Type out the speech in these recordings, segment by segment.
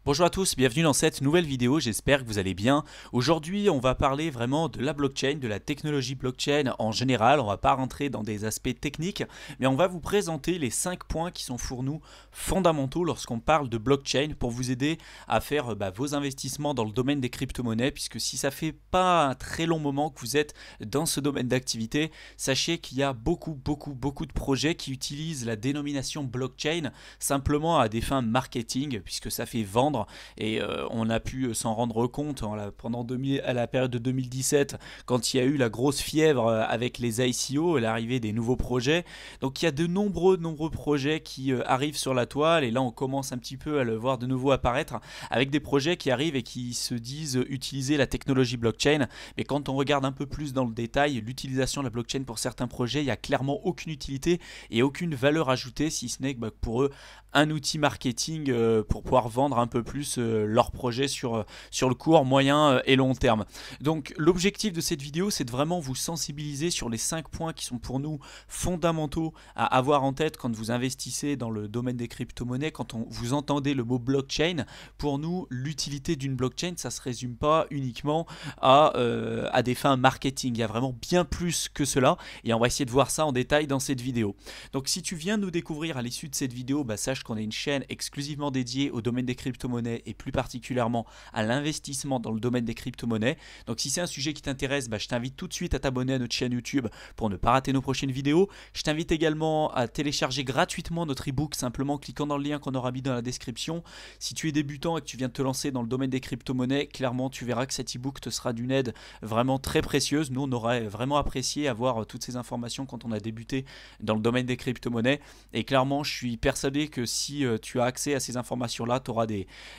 Bonjour à tous, bienvenue dans cette nouvelle vidéo, j'espère que vous allez bien. Aujourd'hui on va parler vraiment de la blockchain, de la technologie blockchain en général. On va pas rentrer dans des aspects techniques, mais on va vous présenter les 5 points qui sont pour nous fondamentaux lorsqu'on parle de blockchain pour vous aider à faire vos investissements dans le domaine des crypto-monnaies. Puisque si ça fait pas un très long moment que vous êtes dans ce domaine d'activité, sachez qu'il y a beaucoup de projets qui utilisent la dénomination blockchain simplement à des fins marketing, puisque ça fait vendre. Et on a pu s'en rendre compte pendant à la période de 2017 quand il y a eu la grosse fièvre avec les ICO et l'arrivée des nouveaux projets. Donc il y a de nombreux projets qui arrivent sur la toile, et là on commence un petit peu à le voir de nouveau apparaître avec des projets qui arrivent et qui se disent utiliser la technologie blockchain. Mais quand on regarde un peu plus dans le détail, l'utilisation de la blockchain pour certains projets, il n'y a clairement aucune utilité et aucune valeur ajoutée, si ce n'est que pour eux un outil marketing pour pouvoir vendre un peu plus leur projet sur le court, moyen et long terme. Donc l'objectif de cette vidéo, c'est de vraiment vous sensibiliser sur les 5 points qui sont pour nous fondamentaux à avoir en tête quand vous investissez dans le domaine des crypto-monnaies. Quand vous entendez le mot blockchain, pour nous l'utilité d'une blockchain, ça ne se résume pas uniquement à des fins marketing. Il y a vraiment bien plus que cela et on va essayer de voir ça en détail dans cette vidéo. Donc si tu viens de nous découvrir à l'issue de cette vidéo, sache qu'on a une chaîne exclusivement dédiée au domaine des crypto-monnaies et plus particulièrement à l'investissement dans le domaine des crypto-monnaies. Donc si c'est un sujet qui t'intéresse, je t'invite tout de suite à t'abonner à notre chaîne YouTube pour ne pas rater nos prochaines vidéos. Je t'invite également à télécharger gratuitement notre e-book simplement en cliquant dans le lien qu'on aura mis dans la description. Si tu es débutant et que tu viens de te lancer dans le domaine des crypto-monnaies, clairement tu verras que cet e-book te sera d'une aide vraiment très précieuse. Nous on aurait vraiment apprécié avoir toutes ces informations quand on a débuté dans le domaine des crypto-monnaies, et clairement je suis persuadé que si tu as accès à ces informations-là, tu auras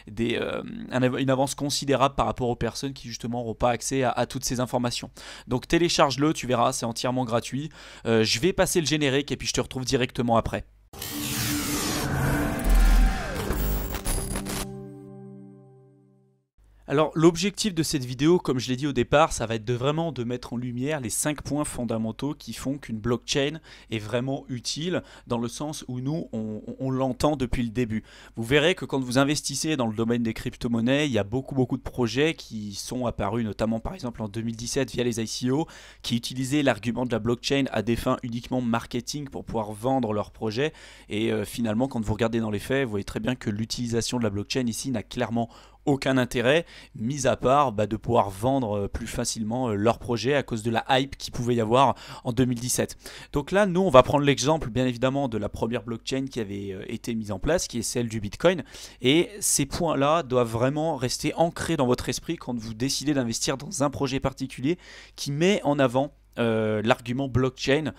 une avance considérable par rapport aux personnes qui justement n'auront pas accès à toutes ces informations. Donc télécharge-le, tu verras, c'est entièrement gratuit. Je vais passer le générique et puis je te retrouve directement après. Alors l'objectif de cette vidéo, comme je l'ai dit au départ, ça va être vraiment de mettre en lumière les 5 points fondamentaux qui font qu'une blockchain est vraiment utile dans le sens où nous, on l'entend depuis le début. Vous verrez que quand vous investissez dans le domaine des crypto-monnaies, il y a beaucoup de projets qui sont apparus, notamment par exemple en 2017 via les ICO, qui utilisaient l'argument de la blockchain à des fins uniquement marketing pour pouvoir vendre leurs projets. Et finalement, quand vous regardez dans les faits, vous voyez très bien que l'utilisation de la blockchain ici n'a clairement aucun intérêt, mis à part de pouvoir vendre plus facilement leur projet à cause de la hype qu'il pouvait y avoir en 2017. Donc là, nous, on va prendre l'exemple bien évidemment de la première blockchain qui avait été mise en place, qui est celle du Bitcoin. Et ces points-là doivent vraiment rester ancrés dans votre esprit quand vous décidez d'investir dans un projet particulier qui met en avant l'argument blockchain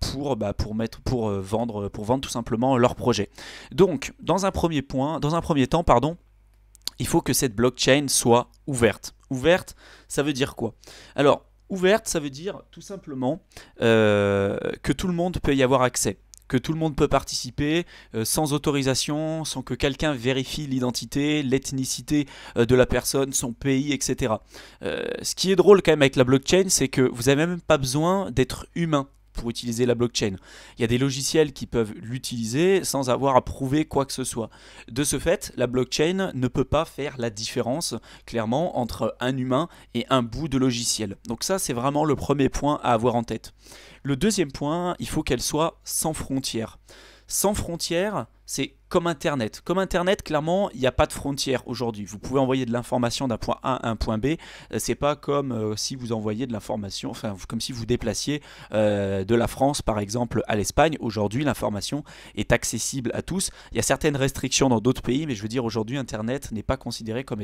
pour vendre tout simplement leur projet. Donc, dans un premier temps, il faut que cette blockchain soit ouverte. Ouverte, ça veut dire quoi? Alors, ouverte, ça veut dire tout simplement que tout le monde peut y avoir accès, que tout le monde peut participer sans autorisation, sans que quelqu'un vérifie l'identité, l'ethnicité de la personne, son pays, etc. Ce qui est drôle quand même avec la blockchain, c'est que vous n'avez même pas besoin d'être humain pour utiliser la blockchain. Il y a des logiciels qui peuvent l'utiliser sans avoir à prouver quoi que ce soit. De ce fait, la blockchain ne peut pas faire la différence clairement entre un humain et un bout de logiciel. Donc ça, c'est vraiment le premier point à avoir en tête. Le deuxième point, il faut qu'elle soit sans frontières. Sans frontières, c'est comme Internet. Comme Internet, clairement, il n'y a pas de frontières aujourd'hui. Vous pouvez envoyer de l'information d'un point A à un point B. C'est pas comme si vous envoyiez de l'information, enfin, comme si vous déplaciez de la France, par exemple, à l'Espagne. Aujourd'hui, l'information est accessible à tous. Il y a certaines restrictions dans d'autres pays, mais je veux dire, aujourd'hui, Internet n'est pas considéré comme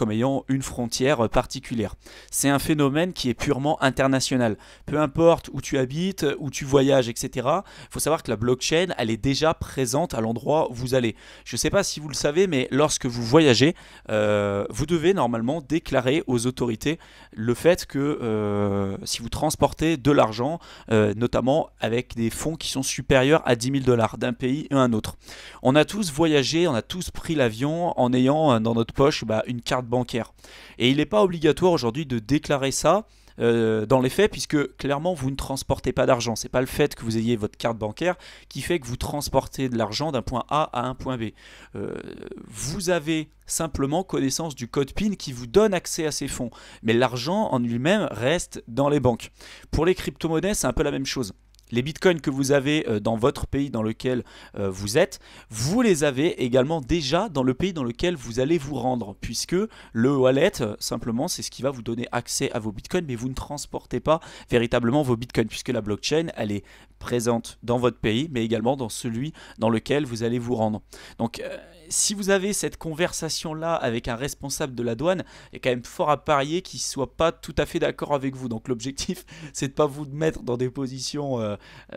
ayant une frontière particulière. C'est un phénomène qui est purement international. Peu importe où tu habites, où tu voyages, etc. Il faut savoir que la blockchain, elle est déjà présente à l'endroit où vous allez. Je ne sais pas si vous le savez, mais lorsque vous voyagez, vous devez normalement déclarer aux autorités le fait que si vous transportez de l'argent, notamment avec des fonds qui sont supérieurs à 10 000 $ d'un pays à un autre. On a tous voyagé, on a tous pris l'avion en ayant dans notre poche une carte bancaire. Et il n'est pas obligatoire aujourd'hui de déclarer ça dans les faits, puisque clairement vous ne transportez pas d'argent. C'est pas le fait que vous ayez votre carte bancaire qui fait que vous transportez de l'argent d'un point A à un point B. Vous avez simplement connaissance du code PIN qui vous donne accès à ces fonds. Mais l'argent en lui-même reste dans les banques. Pour les crypto-monnaies, c'est un peu la même chose. Les bitcoins que vous avez dans votre pays dans lequel vous êtes, vous les avez également déjà dans le pays dans lequel vous allez vous rendre, puisque le wallet, simplement, c'est ce qui va vous donner accès à vos bitcoins, mais vous ne transportez pas véritablement vos bitcoins, puisque la blockchain, elle est présente dans votre pays, mais également dans celui dans lequel vous allez vous rendre. Donc, si vous avez cette conversation-là avec un responsable de la douane, il y a quand même fort à parier qu'il ne soit pas tout à fait d'accord avec vous. Donc l'objectif, c'est de ne pas vous mettre dans des positions,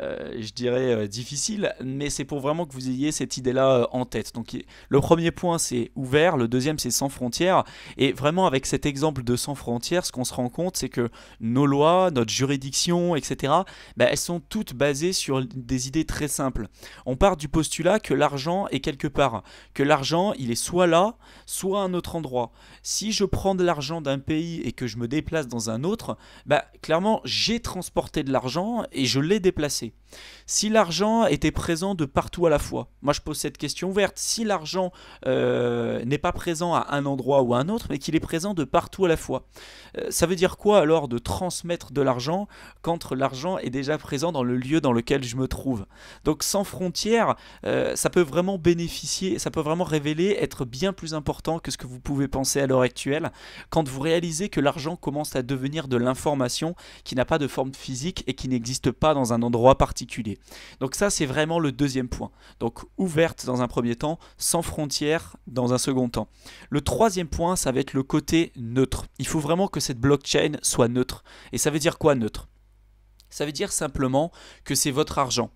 je dirais, difficiles, mais c'est pour vraiment que vous ayez cette idée-là en tête. Donc le premier point, c'est ouvert, le deuxième, c'est sans frontières. Et vraiment, avec cet exemple de sans frontières, ce qu'on se rend compte, c'est que nos lois, notre juridiction, etc., elles sont toutes basées sur des idées très simples. On part du postulat que l'argent est quelque part, que l'argent, il est soit là, soit à un autre endroit. Si je prends de l'argent d'un pays et que je me déplace dans un autre, clairement, j'ai transporté de l'argent et je l'ai déplacé. Si l'argent était présent de partout à la fois, moi je pose cette question ouverte, si l'argent n'est pas présent à un endroit ou à un autre, mais qu'il est présent de partout à la fois, ça veut dire quoi alors de transmettre de l'argent quand l'argent est déjà présent dans le lieu dans lequel je me trouve? Donc sans frontières, ça peut vraiment bénéficier, ça peut vraiment révéler être bien plus important que ce que vous pouvez penser à l'heure actuelle quand vous réalisez que l'argent commence à devenir de l'information qui n'a pas de forme physique et qui n'existe pas dans un endroit particulier. Donc ça, c'est vraiment le deuxième point. Donc ouverte dans un premier temps, sans frontières dans un second temps. Le troisième point, ça va être le côté neutre. Il faut vraiment que cette blockchain soit neutre. Et ça veut dire quoi neutre? Ça veut dire simplement que c'est votre argent.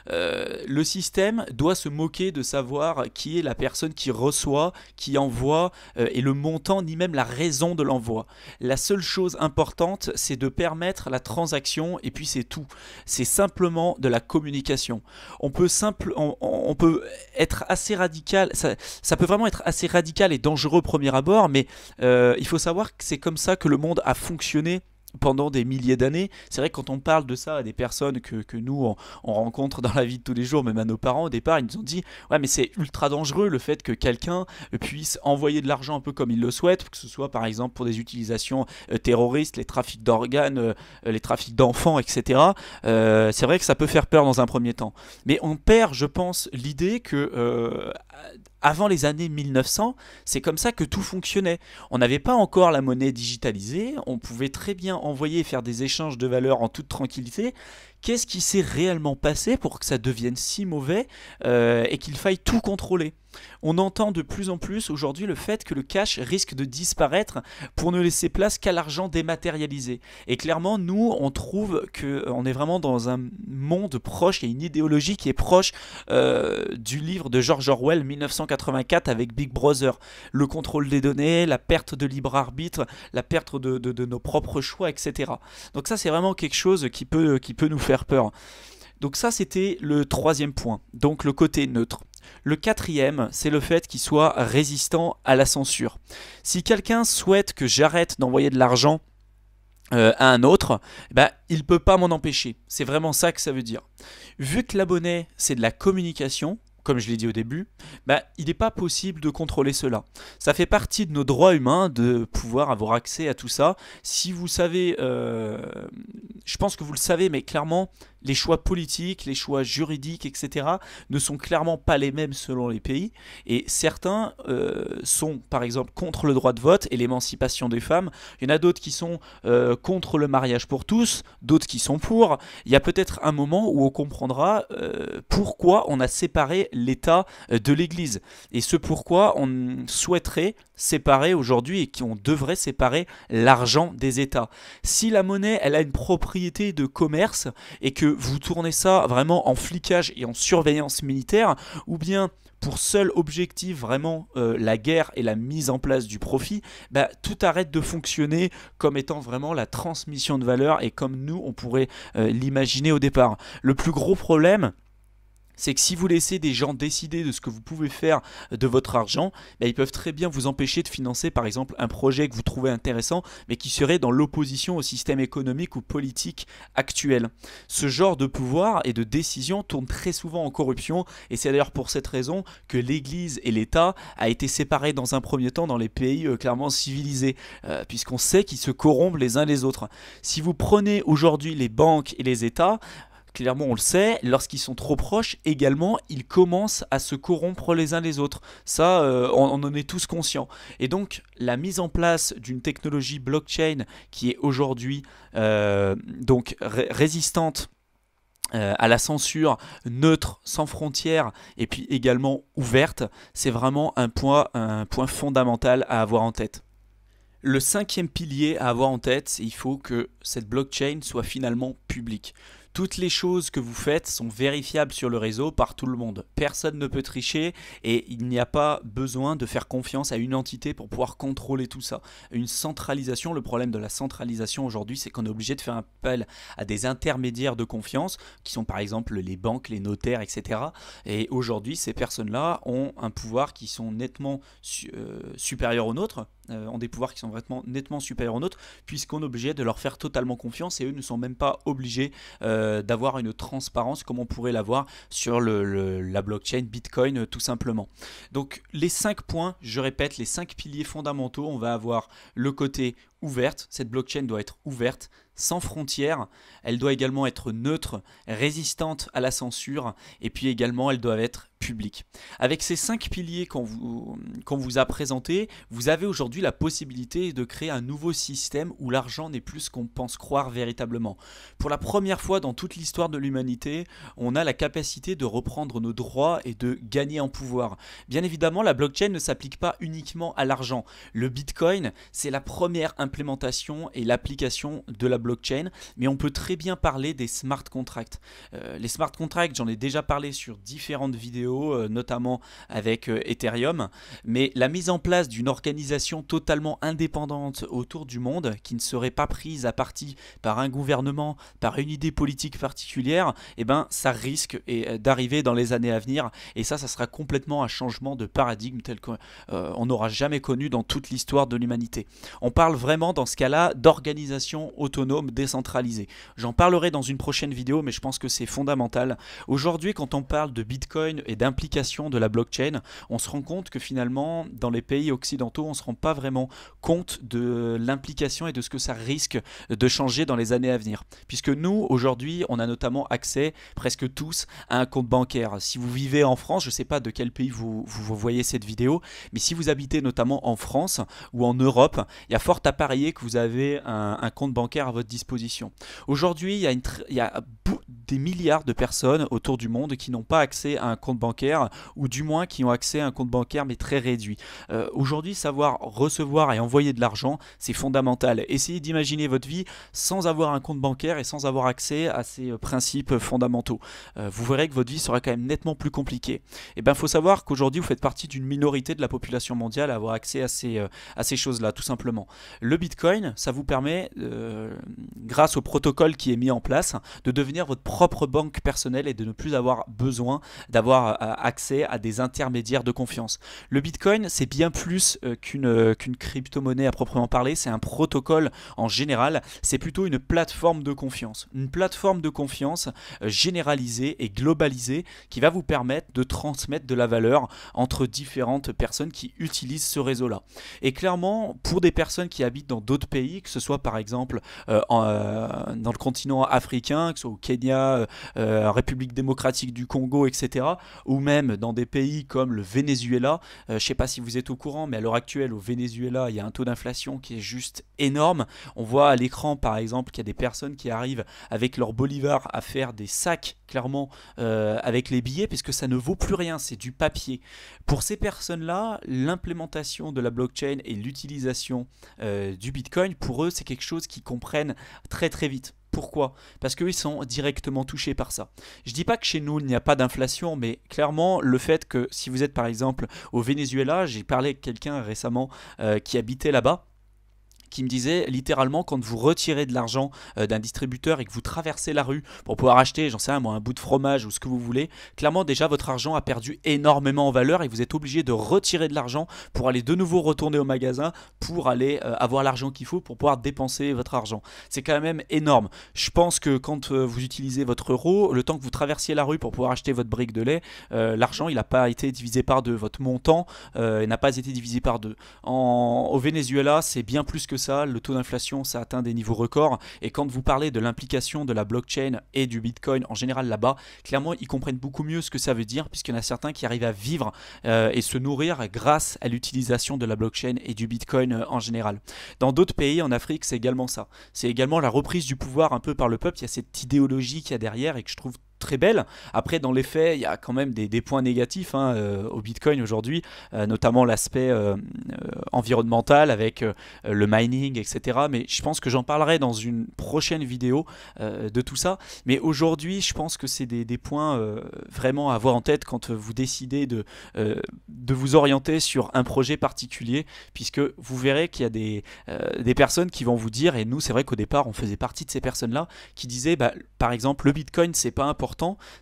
Le système doit se moquer de savoir qui est la personne qui reçoit, qui envoie et le montant ni même la raison de l'envoi. La seule chose importante, c'est de permettre la transaction et puis c'est tout. C'est simplement de la communication. On peut être assez radical, ça peut vraiment être assez radical et dangereux au premier abord, mais il faut savoir que c'est comme ça que le monde a fonctionné pendant des milliers d'années. C'est vrai que quand on parle de ça à des personnes que nous on rencontre dans la vie de tous les jours, même à nos parents au départ, ils nous ont dit ouais mais c'est ultra dangereux le fait que quelqu'un puisse envoyer de l'argent un peu comme il le souhaite, que ce soit par exemple pour des utilisations terroristes, les trafics d'organes, les trafics d'enfants, etc. C'est vrai que ça peut faire peur dans un premier temps, mais on perd, je pense, l'idée que avant les années 1900, c'est comme ça que tout fonctionnait. On n'avait pas encore la monnaie digitalisée, on pouvait très bien envoyer et faire des échanges de valeurs en toute tranquillité. Qu'est-ce qui s'est réellement passé pour que ça devienne si mauvais et qu'il faille tout contrôler? On entend de plus en plus aujourd'hui le fait que le cash risque de disparaître pour ne laisser place qu'à l'argent dématérialisé. Et clairement, nous, on trouve qu'on est vraiment dans un monde proche, il y a une idéologie qui est proche du livre de George Orwell 1984 avec Big Brother. Le contrôle des données, la perte de libre arbitre, la perte de nos propres choix, etc. Donc ça, c'est vraiment quelque chose qui peut nous faire peur. Donc ça, c'était le troisième point, donc le côté neutre. Le quatrième, c'est le fait qu'il soit résistant à la censure. Si quelqu'un souhaite que j'arrête d'envoyer de l'argent à un autre, il ne peut pas m'en empêcher. C'est vraiment ça que ça veut dire. Vu que la monnaie, c'est de la communication, comme je l'ai dit au début, il n'est pas possible de contrôler cela. Ça fait partie de nos droits humains de pouvoir avoir accès à tout ça. Si vous savez, je pense que vous le savez, mais clairement, les choix politiques, les choix juridiques, etc. ne sont clairement pas les mêmes selon les pays. Et certains sont, par exemple, contre le droit de vote et l'émancipation des femmes. Il y en a d'autres qui sont contre le mariage pour tous, d'autres qui sont pour. Il y a peut-être un moment où on comprendra pourquoi on a séparé l'État de l'Église. Et ce pourquoi on souhaiterait séparer aujourd'hui et qu'on devrait séparer l'argent des États. Si la monnaie, elle a une propriété de commerce et que vous tournez ça vraiment en flicage et en surveillance militaire, ou bien pour seul objectif vraiment la guerre et la mise en place du profit, tout arrête de fonctionner comme étant vraiment la transmission de valeur et comme nous on pourrait l'imaginer au départ. Le plus gros problème, c'est que si vous laissez des gens décider de ce que vous pouvez faire de votre argent, ils peuvent très bien vous empêcher de financer par exemple un projet que vous trouvez intéressant, mais qui serait dans l'opposition au système économique ou politique actuel. Ce genre de pouvoir et de décision tourne très souvent en corruption, et c'est d'ailleurs pour cette raison que l'Église et l'État a été séparés dans un premier temps dans les pays clairement civilisés, puisqu'on sait qu'ils se corrompent les uns les autres. Si vous prenez aujourd'hui les banques et les États, clairement on le sait, lorsqu'ils sont trop proches, également ils commencent à se corrompre les uns les autres. Ça, on en est tous conscients. Et donc la mise en place d'une technologie blockchain qui est aujourd'hui résistante à la censure, neutre, sans frontières et puis également ouverte, c'est vraiment un point fondamental à avoir en tête. Le cinquième pilier à avoir en tête, c'est qu'il faut que cette blockchain soit finalement publique. Toutes les choses que vous faites sont vérifiables sur le réseau par tout le monde. Personne ne peut tricher et il n'y a pas besoin de faire confiance à une entité pour pouvoir contrôler tout ça. Une centralisation, le problème de la centralisation aujourd'hui, c'est qu'on est obligé de faire appel à des intermédiaires de confiance qui sont par exemple les banques, les notaires, etc. Et aujourd'hui, ces personnes-là ont un pouvoir qui sont nettement supérieurs aux nôtres. Ont des pouvoirs qui sont vraiment nettement supérieurs aux nôtres, puisqu'on est obligé de leur faire totalement confiance et eux ne sont même pas obligés d'avoir une transparence comme on pourrait l'avoir sur la blockchain Bitcoin tout simplement. Donc les 5 points, je répète, les 5 piliers fondamentaux, on va avoir le côté ouverte, cette blockchain doit être ouverte, sans frontières, elle doit également être neutre, résistante à la censure, et puis également elle doit être publique. Avec ces 5 piliers qu'on vous a présentés, vous avez aujourd'hui la possibilité de créer un nouveau système où l'argent n'est plus ce qu'on pense croire véritablement. Pour la première fois dans toute l'histoire de l'humanité, on a la capacité de reprendre nos droits et de gagner en pouvoir. Bien évidemment, la blockchain ne s'applique pas uniquement à l'argent. Le Bitcoin, c'est la première implémentation et l'application de la blockchain, mais on peut très bien parler des smart contracts. Les smart contracts, j'en ai déjà parlé sur différentes vidéos, notamment avec Ethereum, mais la mise en place d'une organisation totalement indépendante autour du monde, qui ne serait pas prise à partie par un gouvernement, par une idée politique particulière, ça risque d'arriver dans les années à venir, et ça sera complètement un changement de paradigme tel qu'on n'aura jamais connu dans toute l'histoire de l'humanité. On parle vraiment dans ce cas-là d'organisation autonome décentralisée. J'en parlerai dans une prochaine vidéo, mais je pense que c'est fondamental. Aujourd'hui, quand on parle de Bitcoin et d'implication de la blockchain, on se rend compte que finalement, dans les pays occidentaux, on ne se rend pas vraiment compte de l'implication et de ce que ça risque de changer dans les années à venir. Puisque nous, aujourd'hui, on a notamment accès, presque tous, à un compte bancaire. Si vous vivez en France, je ne sais pas de quel pays vous voyez cette vidéo, mais si vous habitez notamment en France ou en Europe, il y a fort à parier que vous avez un compte bancaire à votre disposition. Aujourd'hui, il y a des milliards de personnes autour du monde qui n'ont pas accès à un compte bancaire, ou du moins qui ont accès à un compte bancaire mais très réduit. Aujourd'hui, savoir recevoir et envoyer de l'argent, c'est fondamental. Essayez d'imaginer votre vie sans avoir un compte bancaire et sans avoir accès à ces principes fondamentaux. Vous verrez que votre vie sera quand même nettement plus compliquée. Il faut savoir qu'aujourd'hui, vous faites partie d'une minorité de la population mondiale à avoir accès à ces choses-là, tout simplement. Le Bitcoin, ça vous permet, grâce au protocole qui est mis en place, de devenir votre propre banque personnelle et de ne plus avoir besoin d'avoir accès à des intermédiaires de confiance. Le Bitcoin, c'est bien plus qu'une crypto-monnaie à proprement parler, c'est un protocole en général, c'est plutôt une plateforme de confiance. Une plateforme de confiance généralisée et globalisée qui va vous permettre de transmettre de la valeur entre différentes personnes qui utilisent ce réseau-là. Et clairement, pour des personnes qui habitent dans d'autres pays, que ce soit par exemple dans le continent africain, que ce soit au Kenya, République démocratique du Congo, etc., ou même dans des pays comme le Venezuela. Je ne sais pas si vous êtes au courant, mais à l'heure actuelle, au Venezuela, il y a un taux d'inflation qui est juste énorme. On voit à l'écran, par exemple, qu'il y a des personnes qui arrivent avec leur bolivar à faire des sacs, clairement, avec les billets, puisque ça ne vaut plus rien, c'est du papier. Pour ces personnes-là, l'implémentation de la blockchain et l'utilisation du Bitcoin, pour eux, c'est quelque chose qu'ils comprennent très très vite. Pourquoi? Parce qu'eux, ils sont directement touchés par ça. Je ne dis pas que chez nous, il n'y a pas d'inflation, mais clairement, le fait que si vous êtes par exemple au Venezuela, j'ai parlé avec quelqu'un récemment qui habitait là-bas, qui me disait littéralement quand vous retirez de l'argent d'un distributeur et que vous traversez la rue pour pouvoir acheter, j'en sais rien moi, un bout de fromage ou ce que vous voulez, clairement déjà votre argent a perdu énormément en valeur et vous êtes obligé de retirer de l'argent pour aller de nouveau retourner au magasin pour aller avoir l'argent qu'il faut pour pouvoir dépenser votre argent. C'est quand même énorme. Je pense que quand vous utilisez votre euro, le temps que vous traversiez la rue pour pouvoir acheter votre brique de lait, l'argent il n'a pas été divisé par deux, votre montant n'a pas été divisé par deux. Au Venezuela, c'est bien plus que ça, le taux d'inflation ça atteint des niveaux records et quand vous parlez de l'implication de la blockchain et du bitcoin en général là-bas, clairement ils comprennent beaucoup mieux ce que ça veut dire puisqu'il y en a certains qui arrivent à vivre et se nourrir grâce à l'utilisation de la blockchain et du bitcoin en général. Dans d'autres pays en Afrique c'est également ça, c'est également la reprise du pouvoir un peu par le peuple, il y a cette idéologie qu'il y a derrière et que je trouve très belle. Après, dans les faits, il y a quand même des points négatifs au Bitcoin aujourd'hui, notamment l'aspect environnemental avec le mining, etc. Mais je pense que j'en parlerai dans une prochaine vidéo de tout ça. Mais aujourd'hui, je pense que c'est des points vraiment à avoir en tête quand vous décidez de vous orienter sur un projet particulier, puisque vous verrez qu'il y a des personnes qui vont vous dire, et nous, c'est vrai qu'au départ, on faisait partie de ces personnes-là, qui disaient, par exemple, le Bitcoin, c'est pas important,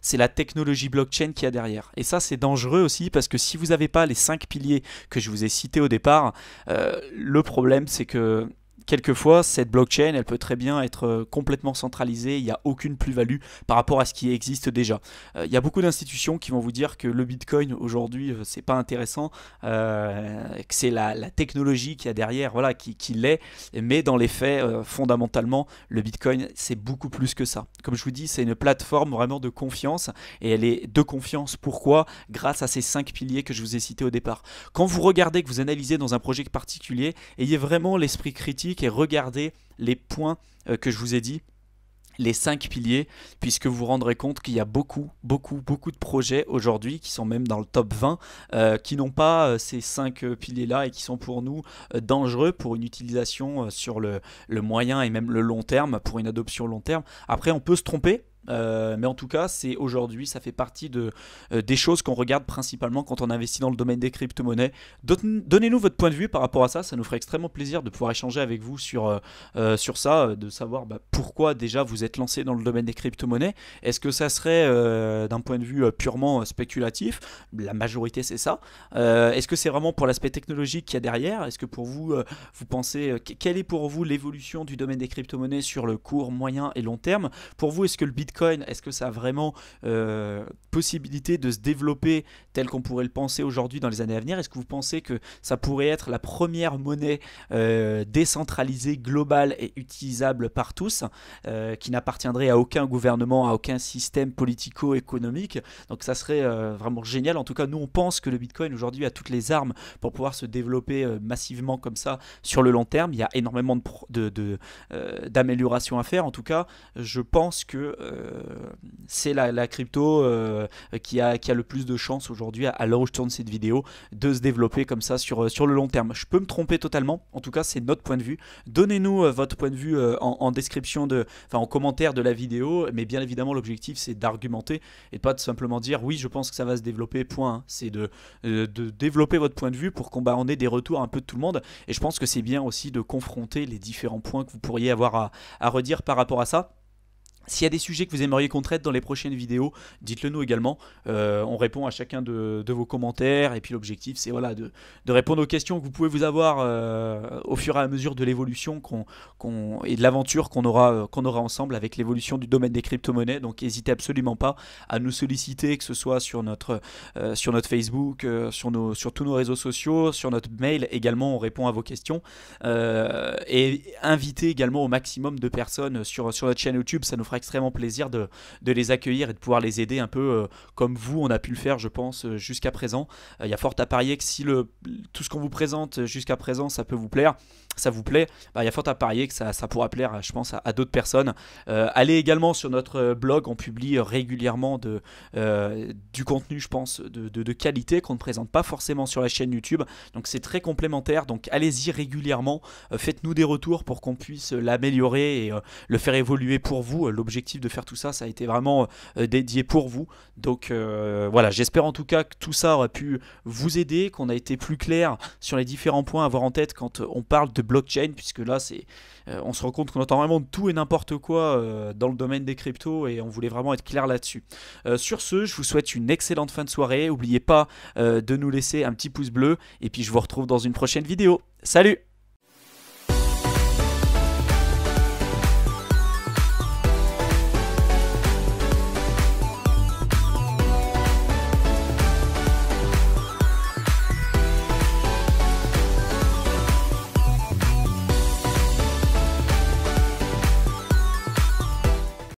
c'est la technologie blockchain qu'il y a derrière. Et ça, c'est dangereux aussi parce que si vous n'avez pas les 5 piliers que je vous ai cités au départ, le problème, c'est que quelquefois, cette blockchain, elle peut très bien être complètement centralisée, il n'y a aucune plus-value par rapport à ce qui existe déjà. Il y a beaucoup d'institutions qui vont vous dire que le Bitcoin, aujourd'hui, c'est pas intéressant, que c'est la technologie qu'il y a derrière, voilà, qui l'est, mais dans les faits, fondamentalement, le Bitcoin, c'est beaucoup plus que ça. Comme je vous dis, c'est une plateforme vraiment de confiance, et elle est de confiance, pourquoi? Grâce à ces 5 piliers que je vous ai cités au départ. Quand vous regardez, que vous analysez dans un projet particulier, ayez vraiment l'esprit critique et regardez les points que je vous ai dit, les 5 piliers, puisque vous vous rendrez compte qu'il y a beaucoup de projets aujourd'hui qui sont même dans le top 20 qui n'ont pas ces 5 piliers là et qui sont pour nous dangereux pour une utilisation sur le moyen et même le long terme, pour une adoption long terme. Après on peut se tromper, mais en tout cas, c'est aujourd'hui, ça fait partie des choses qu'on regarde principalement quand on investit dans le domaine des crypto-monnaies. Donnez-nous votre point de vue par rapport à ça, ça nous ferait extrêmement plaisir de pouvoir échanger avec vous sur ça, de savoir pourquoi déjà vous êtes lancé dans le domaine des crypto-monnaies. Est-ce que ça serait d'un point de vue purement spéculatif? La majorité c'est ça. Est-ce que c'est vraiment pour l'aspect technologique qu'il y a derrière? Est-ce que pour vous, vous pensez, quelle est pour vous l'évolution du domaine des crypto-monnaies sur le court, moyen et long terme? Pour vous, est-ce que le Bitcoin, est-ce que ça a vraiment possibilité de se développer tel qu'on pourrait le penser aujourd'hui dans les années à venir? Est-ce que vous pensez que ça pourrait être la première monnaie décentralisée, globale et utilisable par tous, qui n'appartiendrait à aucun gouvernement, à aucun système politico-économique? Donc ça serait vraiment génial. En tout cas, nous on pense que le Bitcoin aujourd'hui a toutes les armes pour pouvoir se développer massivement comme ça sur le long terme. Il y a énormément d'améliorations à faire. En tout cas, je pense que c'est la crypto qui a le plus de chances aujourd'hui, à l'heure où je tourne cette vidéo, de se développer comme ça sur le long terme. Je peux me tromper totalement, en tout cas c'est notre point de vue. Donnez-nous votre point de vue en description, en commentaire de la vidéo, mais bien évidemment l'objectif c'est d'argumenter et pas de simplement dire oui je pense que ça va se développer, point. C'est de développer votre point de vue pour qu'on ait des retours un peu de tout le monde, et je pense que c'est bien aussi de confronter les différents points que vous pourriez avoir à redire par rapport à ça. S'il y a des sujets que vous aimeriez qu'on traite dans les prochaines vidéos, dites-le nous également. On répond à chacun de vos commentaires. Et puis l'objectif, c'est voilà, de répondre aux questions que vous pouvez vous avoir au fur et à mesure de l'évolution et de l'aventure qu'on aura ensemble avec l'évolution du domaine des crypto-monnaies. Donc n'hésitez absolument pas à nous solliciter, que ce soit sur notre Facebook, sur tous nos réseaux sociaux, sur notre mail également, on répond à vos questions. Et invitez également au maximum de personnes sur notre chaîne YouTube, ça nous fera extrêmement plaisir de les accueillir et de pouvoir les aider un peu comme vous, on a pu le faire je pense jusqu'à présent. Il y a fort à parier que si tout ce qu'on vous présente jusqu'à présent ça peut vous plaire, ça vous plaît, il y a fort à parier que ça pourra plaire je pense à d'autres personnes. Allez également sur notre blog, on publie régulièrement du contenu je pense de qualité qu'on ne présente pas forcément sur la chaîne YouTube, donc c'est très complémentaire, donc allez-y régulièrement, faites-nous des retours pour qu'on puisse l'améliorer et le faire évoluer pour vous. l'objectif de faire tout ça, ça a été vraiment dédié pour vous. Donc voilà, j'espère en tout cas que tout ça aurait pu vous aider, qu'on a été plus clair sur les différents points à avoir en tête quand on parle de blockchain, puisque là on se rend compte qu'on entend vraiment tout et n'importe quoi dans le domaine des cryptos et on voulait vraiment être clair là-dessus. Sur ce, je vous souhaite une excellente fin de soirée. N'oubliez pas de nous laisser un petit pouce bleu et puis je vous retrouve dans une prochaine vidéo. Salut!